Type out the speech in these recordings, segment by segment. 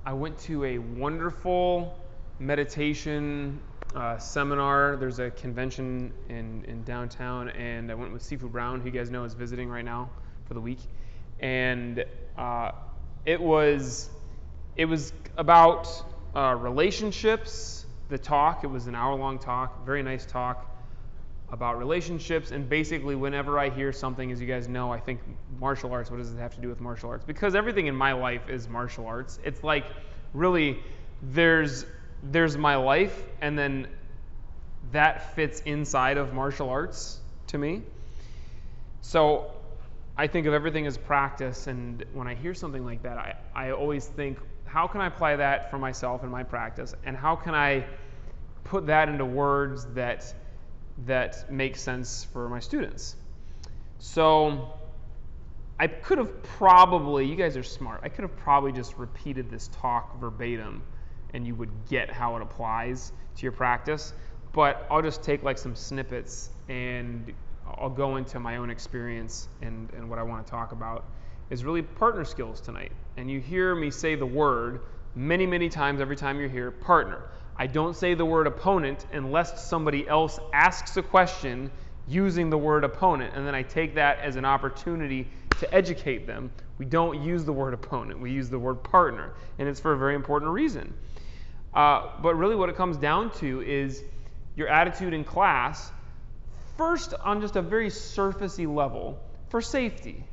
I went to a wonderful meditation seminar. There's a convention in downtown, and I went with Sifu Brown, who you guys know is visiting right now for the week. And it was about relationships. The talk, it was an hour-long talk, very nice talk about relationships. And basically, whenever I hear something, as you guys know, I think martial arts. What does it have to do with martial arts? Because everything in my life is martial arts. It's like, really, there's my life, and then that fits inside of martial arts to me. So I think of everything as practice, and when I hear something like that, I always think, how can I apply that for myself in my practice, and how can I put that into words that make sense for my students? So I could have probably, you guys are smart, I could have probably just repeated this talk verbatim, and you would get how it applies to your practice, but I'll just take like some snippets, and I'll go into my own experience, and what I want to talk about is really partner skills tonight. And you hear me say the word many, many times every time you're here, partner. I don't say the word opponent unless somebody else asks a question using the word opponent, and then I take that as an opportunity to educate them. We don't use the word opponent, we use the word partner, and it's for a very important reason. But really what it comes down to is your attitude in class, first on just a very surfacey level, for safety.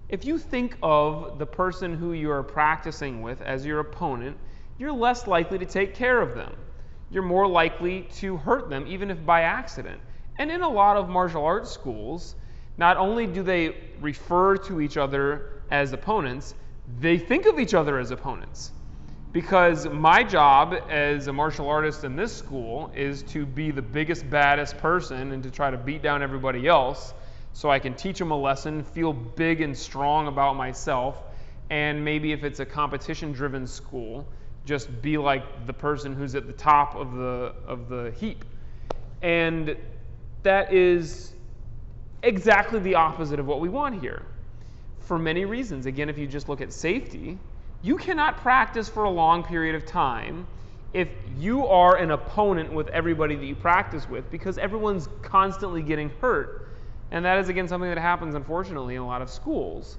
If you think of the person who you are practicing with as your opponent, you're less likely to take care of them. You're more likely to hurt them, even if by accident. And in a lot of martial arts schools, not only do they refer to each other as opponents, they think of each other as opponents. Because my job as a martial artist in this school is to be the biggest, baddest person and to try to beat down everybody else so I can teach them a lesson, feel big and strong about myself, and maybe if it's a competition-driven school, just be like the person who's at the top of the heap. And that is exactly the opposite of what we want here, for many reasons. Again, if you just look at safety, you cannot practice for a long period of time if you are an opponent with everybody that you practice with, because everyone's constantly getting hurt. And that is, again, something that happens, unfortunately, in a lot of schools.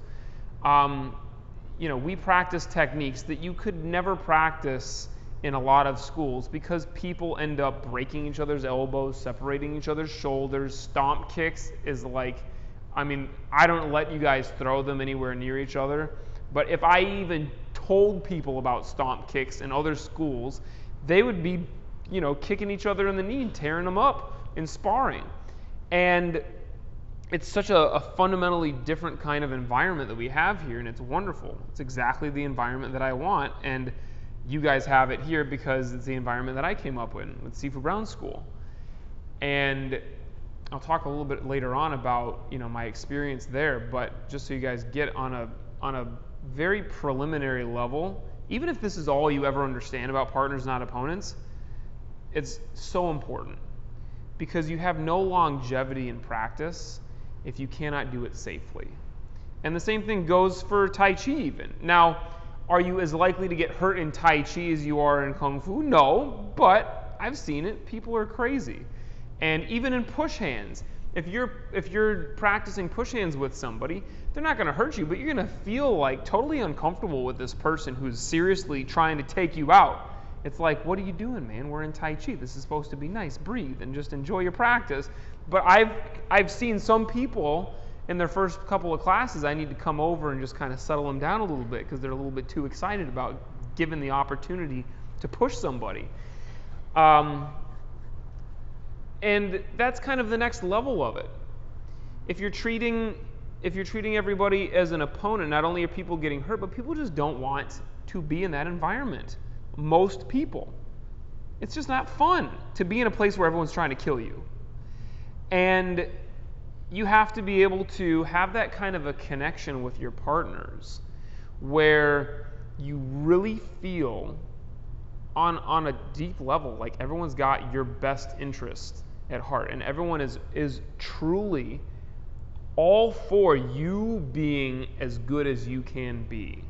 We practice techniques that you could never practice in a lot of schools because people end up breaking each other's elbows, separating each other's shoulders. Stomp kicks is like, I don't let you guys throw them anywhere near each other. But if I even told people about stomp kicks in other schools, they would be, kicking each other in the knee and tearing them up in sparring. And it's such a fundamentally different kind of environment that we have here, and it's wonderful. It's exactly the environment that I want, and you guys have it here because it's the environment that I came up with Sifu Brown School. And I'll talk a little bit later on about my experience there, but just so you guys get on a very preliminary level, even if this is all you ever understand about partners, not opponents, it's so important because you have no longevity in practice if you cannot do it safely. And the same thing goes for Tai Chi even. Now, are you as likely to get hurt in Tai Chi as you are in Kung Fu? No, but I've seen it. People are crazy. And even in push hands, if you're practicing push hands with somebody, they're not going to hurt you, but you're going to feel like totally uncomfortable with this person who's seriously trying to take you out. It's like, what are you doing, man? We're in Tai Chi. This is supposed to be nice. Breathe and just enjoy your practice. But I've seen some people in their first couple of classes, I need to come over and just kind of settle them down a little bit because they're a little bit too excited about given the opportunity to push somebody. And that's kind of the next level of it. If you're treating everybody as an opponent, not only are people getting hurt, but people just don't want to be in that environment. Most people. It's just not fun to be in a place where everyone's trying to kill you. And you have to be able to have that kind of a connection with your partners where you really feel on a deep level like everyone's got your best interest at heart, and everyone is truly all for you being as good as you can be.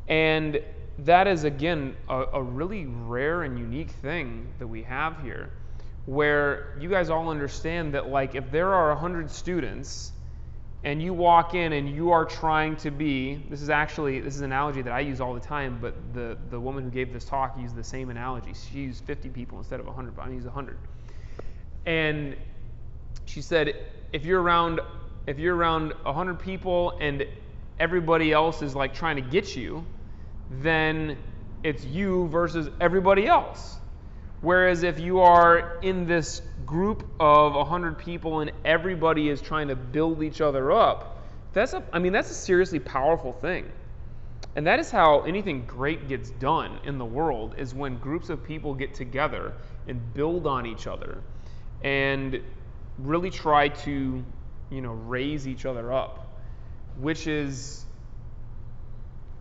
And that is, again, a really rare and unique thing that we have here, where you guys all understand that, like, if there are 100 students and you walk in and you are trying to be, this is an analogy that I use all the time, but the woman who gave this talk used the same analogy. She used 50 people instead of 100, but I'm going to use 100. And she said, if you're around 100 people and everybody else is like trying to get you, then it's you versus everybody else. Whereas if you are in this group of 100 people and everybody is trying to build each other up, that's a seriously powerful thing. And that is how anything great gets done in the world, is when groups of people get together and build on each other and really try to, raise each other up, which is,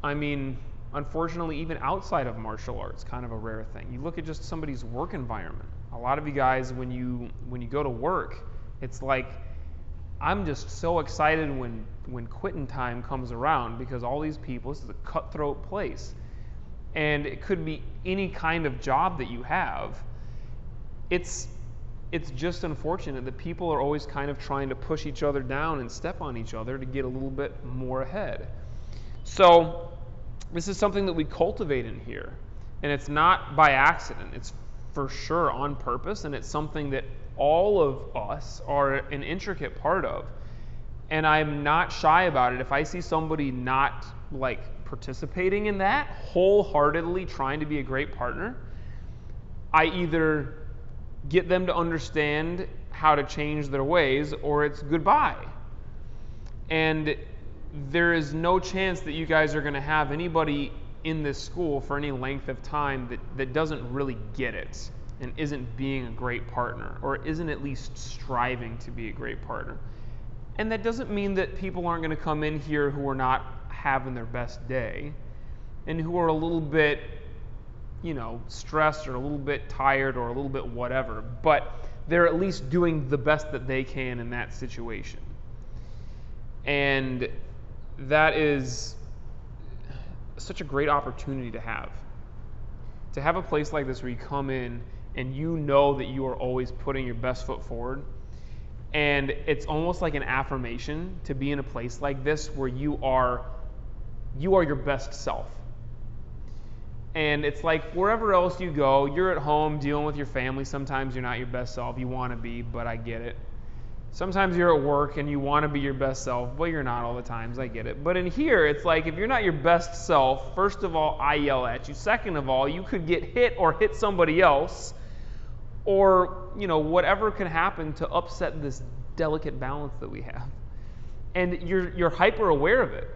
unfortunately, even outside of martial arts, kind of a rare thing. You look at just somebody's work environment. A lot of you guys, when you go to work, it's like, I'm just so excited when quitting time comes around, because all these people, this is a cutthroat place. And it could be any kind of job that you have. It's just unfortunate that people are always kind of trying to push each other down and step on each other to get a little bit more ahead. So this is something that we cultivate in here, and it's not by accident. It's for sure on purpose, and it's something that all of us are an intricate part of. And I'm not shy about it. If I see somebody not participating in that, wholeheartedly trying to be a great partner, I either get them to understand how to change their ways, or it's goodbye. And there is no chance that you guys are going to have anybody in this school for any length of time that doesn't really get it and isn't being a great partner, or isn't at least striving to be a great partner. And that doesn't mean that people aren't going to come in here who are not having their best day and who are a little bit, stressed or a little bit tired or a little bit whatever, but they're at least doing the best that they can in that situation. And that is such a great opportunity to have a place like this where you come in and you know that you are always putting your best foot forward. And it's almost like an affirmation to be in a place like this where you are your best self. And it's like wherever else you go, you're at home dealing with your family. Sometimes you're not your best self. You want to be, but I get it. Sometimes you're at work and you want to be your best self, but you're not all the times. I get it. But in here, it's like if you're not your best self, first of all, I yell at you. Second of all, you could get hit or hit somebody else, or whatever can happen to upset this delicate balance that we have. And you're hyper aware of it,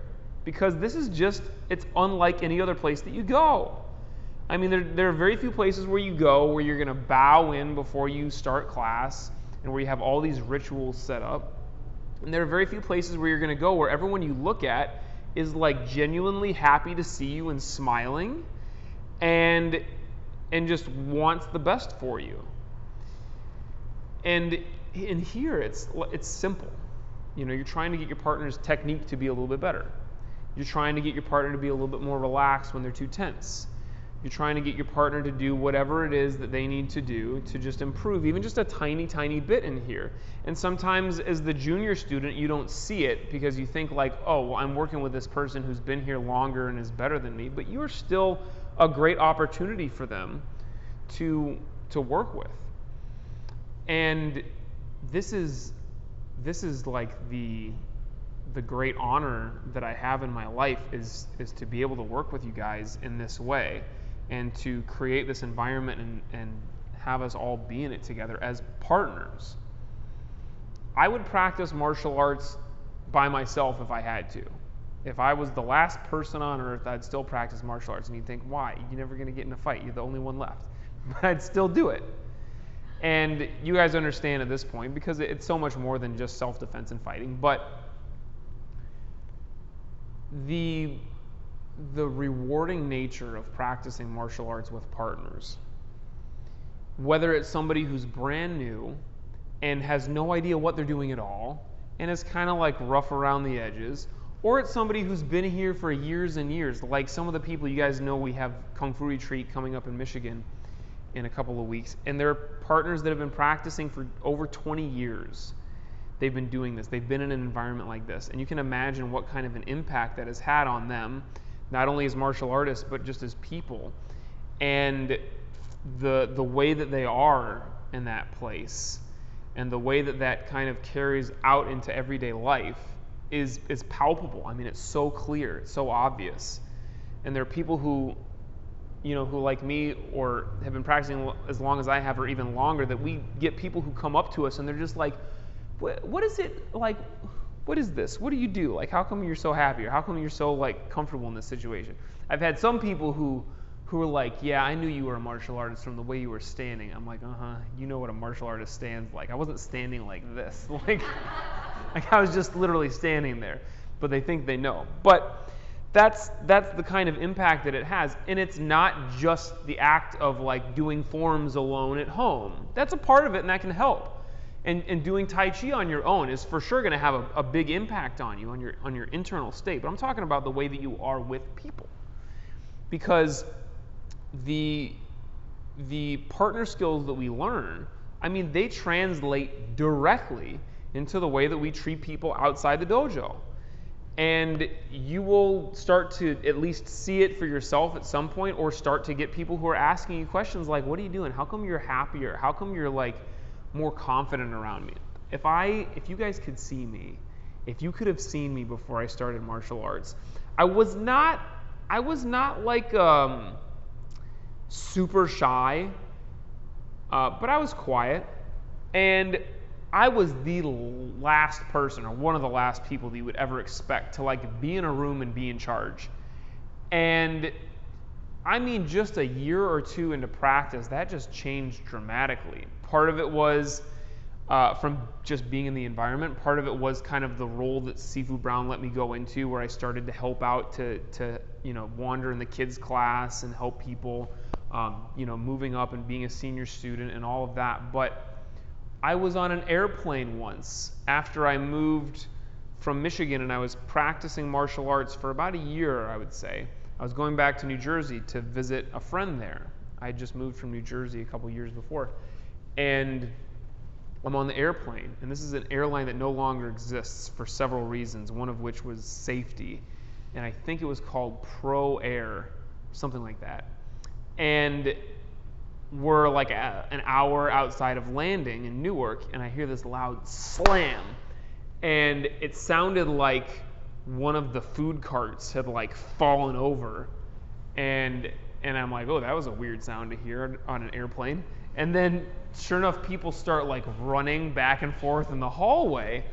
because this is it's unlike any other place that you go. There are very few places where you go where you're going to bow in before you start class and where you have all these rituals set up. And there are very few places where you're going to go where everyone you look at is genuinely happy to see you and smiling and just wants the best for you. And in here, it's simple. You're trying to get your partner's technique to be a little bit better. You're trying to get your partner to be a little bit more relaxed when they're too tense. You're trying to get your partner to do whatever it is that they need to do to just improve, even just a tiny, tiny bit in here. And sometimes as the junior student, you don't see it because you think oh, well, I'm working with this person who's been here longer and is better than me, but you're still a great opportunity for them to work with. And this is the great honor that I have in my life is to be able to work with you guys in this way and to create this environment and have us all be in it together as partners. I would practice martial arts by myself if I had to. If I was the last person on earth, I'd still practice martial arts. And you'd think, why? You're never going to get in a fight. You're the only one left. But I'd still do it. And you guys understand at this point, because it's so much more than just self-defense and fighting. But the rewarding nature of practicing martial arts with partners, whether it's somebody who's brand new and has no idea what they're doing at all and is kind of rough around the edges, or it's somebody who's been here for years and years. Like some of the people you guys know, we have Kung Fu Retreat coming up in Michigan in a couple of weeks, and they're partners that have been practicing for over 20 years. They've been doing this. They've been in an environment like this, and you can imagine what kind of an impact that has had on them, not only as martial artists, but just as people. And the way that they are in that place, and the way that that kind of carries out into everyday life is palpable. I mean, it's so clear, it's so obvious. And there are people who, who like me or have been practicing as long as I have or even longer, that we get people who come up to us and they're just like, what is it like? What is this? What do you do? Like, how come you're so happy? Or how come you're so like comfortable in this situation? I've had some people who were like, yeah, I knew you were a martial artist from the way you were standing. I'm like, you know what a martial artist stands like. I wasn't standing like this. Like I was just literally standing there. But they think they know. But that's the kind of impact that it has. And it's not just the act of like doing forms alone at home. That's a part of it, and that can help. And doing Tai Chi on your own is for sure going to have a big impact on you, on your internal state. But I'm talking about the way that you are with people. Because the partner skills that we learn, I mean, they translate directly into the way that we treat people outside the dojo. And you will start to at least see it for yourself at some point, or start to get people who are asking you questions like, what are you doing? How come you're happier? How come you're like more confident around me? If you guys could see me, if you could have seen me before I started martial arts, I was not like super shy, but I was quiet, and I was the last person, or one of the last people that you would ever expect to like be in a room and be in charge. And I mean, just a year or two into practice, that just changed dramatically. Part of it was from just being in the environment. Part of it was kind of the role that Sifu Brown let me go into, where I started to help out to wander in the kids' class and help people, moving up and being a senior student and all of that. But I was on an airplane once after I moved from Michigan, and I was practicing martial arts for about a year, I would say. I was going back to New Jersey to visit a friend there. I had just moved from New Jersey a couple years before. And I'm on the airplane, and this is an airline that no longer exists for several reasons, one of which was safety. And I think it was called Pro Air, something like that. And we're like an hour outside of landing in Newark, and I hear this loud slam. And it sounded like one of the food carts had like fallen over. And I'm like, oh, that was a weird sound to hear on an airplane. And then sure enough, people start like running back and forth in the hallway,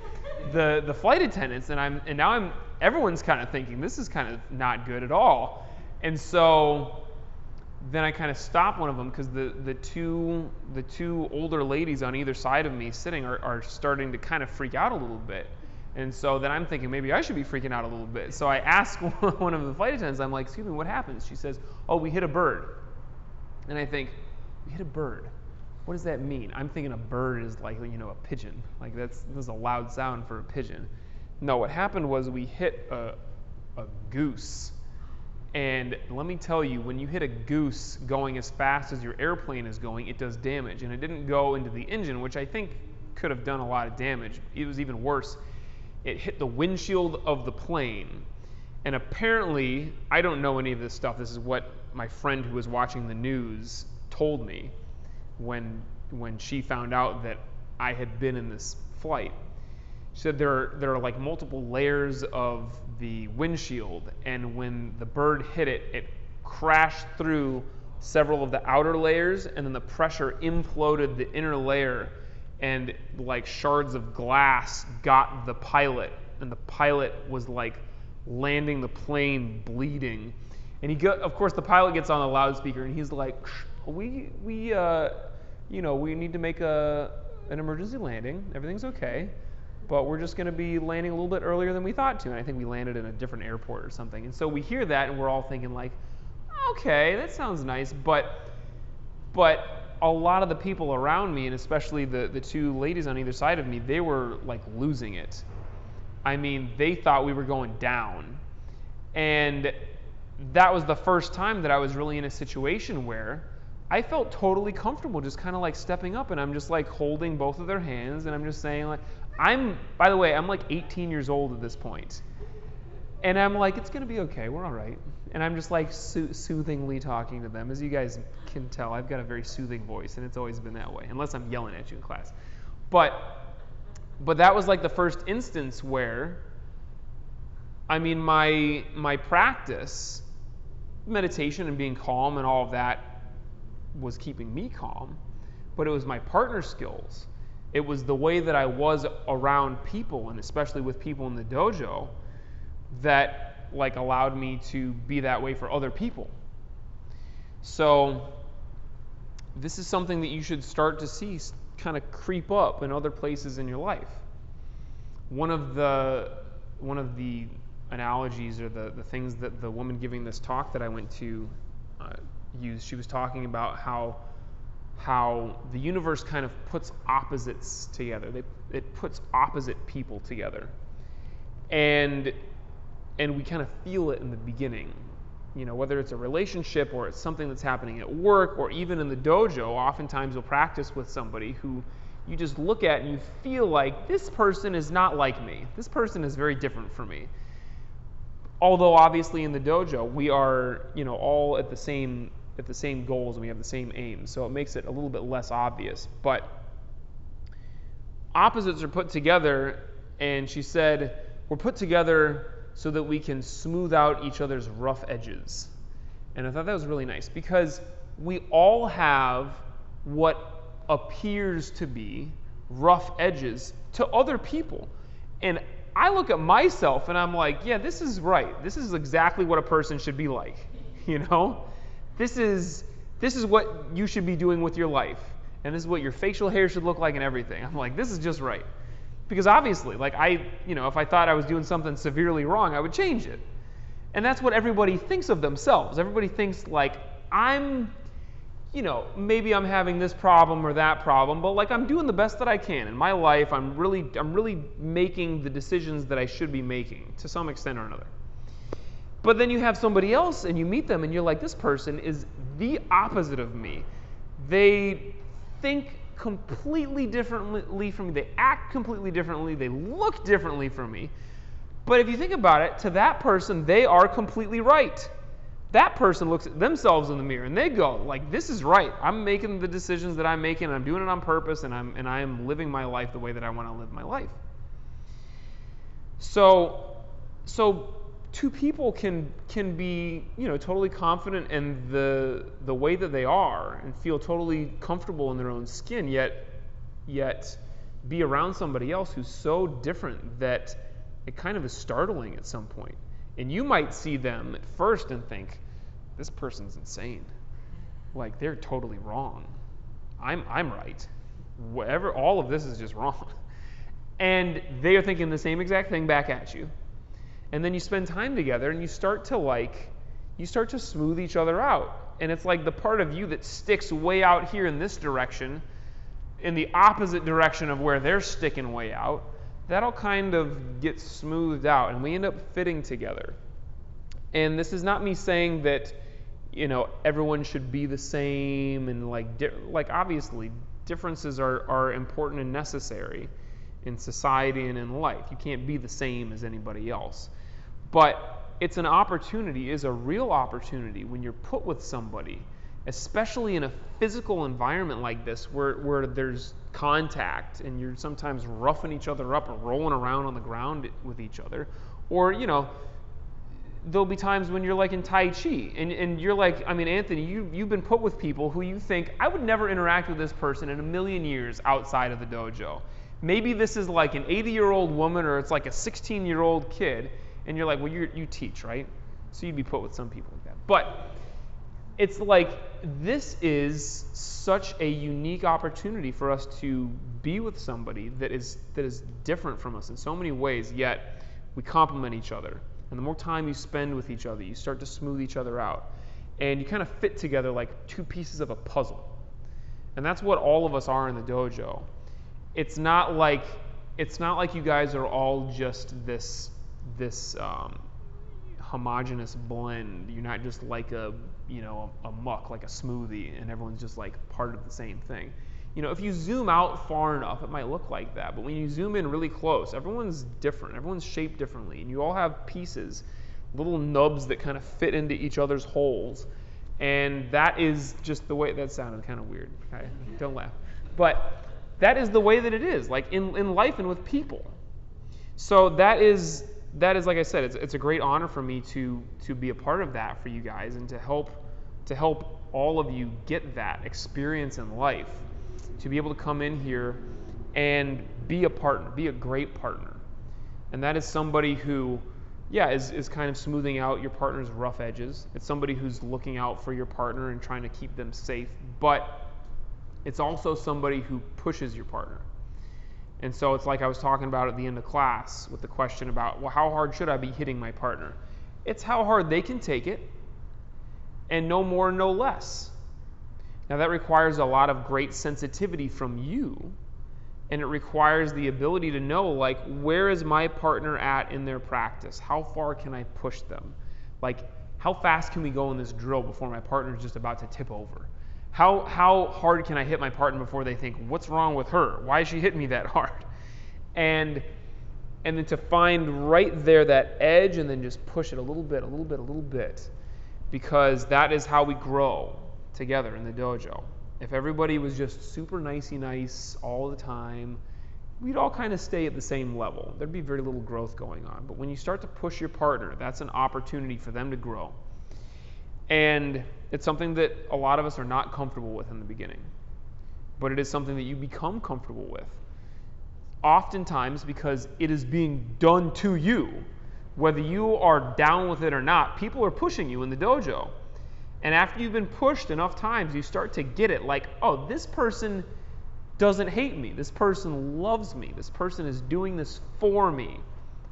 the flight attendants, and now everyone's kind of thinking this is kind of not good at all. And so then I kind of stop one of them, because the two older ladies on either side of me sitting are starting to kind of freak out a little bit. And so then I'm thinking maybe I should be freaking out a little bit. So I ask one of the flight attendants, I'm like, excuse me, what happened? She says, oh, we hit a bird. And I think, we hit a bird? What does that mean? I'm thinking a bird is like, a pigeon. Like that's a loud sound for a pigeon. No, what happened was we hit a goose. And let me tell you, when you hit a goose going as fast as your airplane is going, it does damage. And it didn't go into the engine, which I think could have done a lot of damage. It was even worse. It hit the windshield of the plane. And apparently, I don't know any of this stuff. This is what my friend who was watching the news told me when she found out that I had been in this flight. She said there are like multiple layers of the windshield, and when the bird hit it, it crashed through several of the outer layers, and then the pressure imploded the inner layer, and like shards of glass got the pilot, and the pilot was like landing the plane bleeding. And of course the pilot gets on the loudspeaker, and he's like, we need to make an emergency landing. Everything's okay, but we're just going to be landing a little bit earlier than we thought to. And I think we landed in a different airport or something. And so we hear that, and we're all thinking like, okay, that sounds nice. But a lot of the people around me, and especially the two ladies on either side of me, they were like losing it. I mean, they thought we were going down. And that was the first time that I was really in a situation where I felt totally comfortable just kind of like stepping up, and I'm just like holding both of their hands, and I'm just saying like, by the way, I'm like 18 years old at this point. And I'm like, it's going to be okay. We're all right. And I'm just like soothingly talking to them. As you guys can tell, I've got a very soothing voice, and it's always been that way, unless I'm yelling at you in class. But that was like the first instance where, I mean, my practice, meditation and being calm and all of that was keeping me calm, but it was my partner skills. It was the way that I was around people, and especially with people in the dojo, that like allowed me to be that way for other people. So this is something that you should start to see kind of creep up in other places in your life. One of the analogies or the things that the woman giving this talk that I went to used, she was talking about how the universe kind of puts opposites together. It puts opposite people together. And we kind of feel it in the beginning. You know, whether it's a relationship or it's something that's happening at work or even in the dojo, oftentimes you'll practice with somebody who you just look at and you feel like this person is not like me. This person is very different from me. Although obviously in the dojo we are, you know, all at the same goals and we have the same aims, so it makes it a little bit less obvious. But opposites are put together, and she said, we're put together so that we can smooth out each other's rough edges. And I thought that was really nice, because we all have what appears to be rough edges to other people. And I look at myself and I'm like, yeah, this is right. This is exactly what a person should be like. You know? This is what you should be doing with your life. And this is what your facial hair should look like and everything. I'm like, this is just right. Because obviously, like if I thought I was doing something severely wrong, I would change it. And that's what everybody thinks of themselves. Everybody thinks like, maybe I'm having this problem or that problem, but like I'm doing the best that I can in my life. I'm really making the decisions that I should be making to some extent or another. But then you have somebody else and you meet them and you're like, this person is the opposite of me. They think completely differently from me. They act completely differently. They look differently from me. But if you think about it, to that person, they are completely right. That person looks at themselves in the mirror and they go, like, this is right. I'm making the decisions that I'm making, and I'm doing it on purpose, and I am living my life the way that I want to live my life. So two people can be, totally confident in the way that they are and feel totally comfortable in their own skin, yet be around somebody else who's so different that it kind of is startling at some point. And you might see them at first and think, this person's insane. Like, they're totally wrong. I'm right. Whatever, all of this is just wrong. And they are thinking the same exact thing back at you. And then you spend time together and you start to smooth each other out. And it's like the part of you that sticks way out here in this direction, in the opposite direction of where they're sticking way out, that'll kind of get smoothed out and we end up fitting together. And this is not me saying that, everyone should be the same, and like obviously differences are important and necessary in society and in life. You can't be the same as anybody else. But it's an opportunity, is a real opportunity when you're put with somebody, especially in a physical environment like this where there's contact and you're sometimes roughing each other up or rolling around on the ground with each other. Or, there'll be times when you're like in Tai Chi and you're like, Anthony, you've been put with people who you think, I would never interact with this person in a million years outside of the dojo. Maybe this is like an 80-year-old woman or it's like a 16-year-old kid, and you're like, well, you teach, right? So you'd be put with some people like that. But it's like, this is such a unique opportunity for us to be with somebody that is different from us in so many ways, yet we complement each other. And the more time you spend with each other, you start to smooth each other out. And you kind of fit together like two pieces of a puzzle. And that's what all of us are in the dojo. It's not like it's not like you guys are all just this homogenous blend. You're not just like a muck, like a smoothie, and everyone's just like part of the same thing. If you zoom out far enough, it might look like that. But when you zoom in really close, everyone's different. Everyone's shaped differently, and you all have pieces, little nubs that kind of fit into each other's holes. And that is just the way that sounded kind of weird. Okay? Don't laugh. But that is the way that it is, like in life and with people. So that is like I said, it's a great honor for me to be a part of that for you guys, and to help all of you get that experience in life, to be able to come in here and be a partner, be a great partner. And that is somebody who, is kind of smoothing out your partner's rough edges. It's somebody who's looking out for your partner and trying to keep them safe, but it's also somebody who pushes your partner. And so it's like I was talking about at the end of class with the question about, well, how hard should I be hitting my partner? It's how hard they can take it, and no more, no less. Now that requires a lot of great sensitivity from you, and it requires the ability to know, like, where is my partner at in their practice? How far can I push them? Like, how fast can we go in this drill before my partner's just about to tip over? How hard can I hit my partner before they think, what's wrong with her? Why is she hitting me that hard? And then to find right there that edge, and then just push it a little bit, because that is how we grow together in the dojo. If everybody was just super nicey nice all the time, we'd all kind of stay at the same level. There'd be very little growth going on. But when you start to push your partner, that's an opportunity for them to grow. And it's something that a lot of us are not comfortable with in the beginning. But it is something that you become comfortable with. Oftentimes because it is being done to you. Whether you are down with it or not, people are pushing you in the dojo. And after you've been pushed enough times, you start to get it, like, oh, this person doesn't hate me. This person loves me. This person is doing this for me.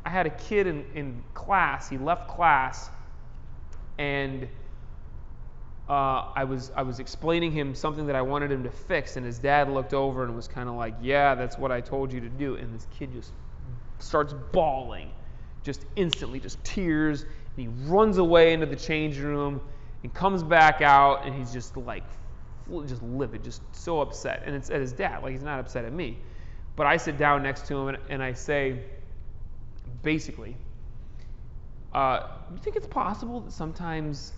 I had a kid in class. He left class, and I was explaining him something that I wanted him to fix, and his dad looked over and was kind of like, yeah, that's what I told you to do. And this kid just starts bawling, just instantly, just tears, and he runs away into the change room and comes back out, and he's just like, just livid, just so upset. And it's at his dad, like he's not upset at me. But I sit down next to him and I say, basically, you think it's possible that sometimes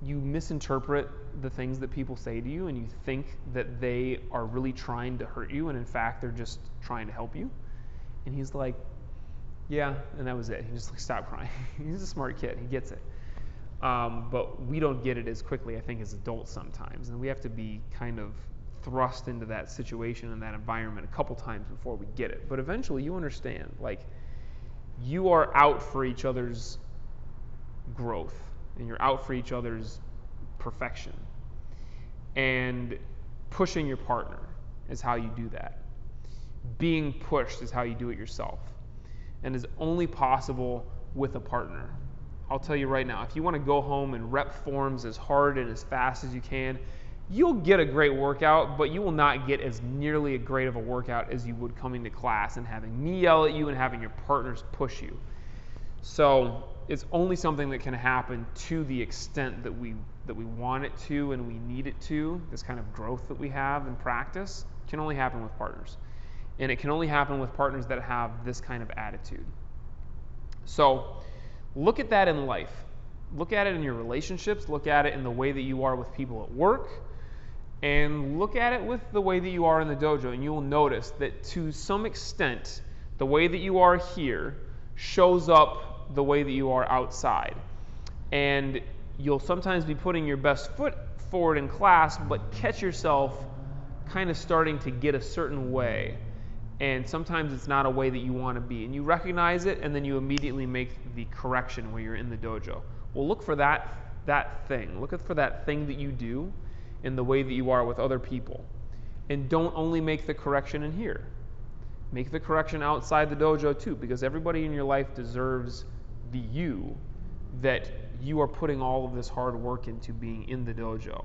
you misinterpret the things that people say to you, and you think that they are really trying to hurt you, and in fact they're just trying to help you? And he's like, yeah, and that was it. He just like stopped crying. He's a smart kid. He gets it. But we don't get it as quickly, I think, as adults sometimes. And we have to be kind of thrust into that situation and that environment a couple times before we get it. But eventually you understand, like, you are out for each other's growth, and you're out for each other's perfection. And pushing your partner is how you do that. Being pushed is how you do it yourself. And is only possible with a partner. I'll tell you right now, if you want to go home and rep forms as hard and as fast as you can, you'll get a great workout, but you will not get as nearly as great of a workout as you would coming to class and having me yell at you and having your partners push you. So it's only something that can happen to the extent that we want it to and we need it to. This kind of growth that we have in practice can only happen with partners. And it can only happen with partners that have this kind of attitude. So look at that in life. Look at it in your relationships. Look at it in the way that you are with people at work. And look at it with the way that you are in the dojo. And you will notice that to some extent, the way that you are here shows up the way that you are outside. And you'll sometimes be putting your best foot forward in class, but catch yourself kind of starting to get a certain way. And sometimes it's not a way that you want to be. And you recognize it, and then you immediately make the correction when you're in the dojo. Well, look for that thing. Look for that thing that you do in the way that you are with other people. And don't only make the correction in here. Make the correction outside the dojo too, because everybody in your life deserves the you that you are putting all of this hard work into being in the dojo.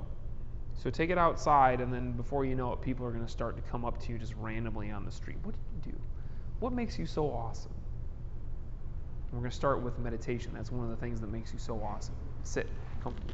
So take it outside, and then before you know it, people are going to start to come up to you just randomly on the street. What did you do? what makes you so awesome? And we're going to start with meditation. That's one of the things that makes you so awesome. Sit comfortably.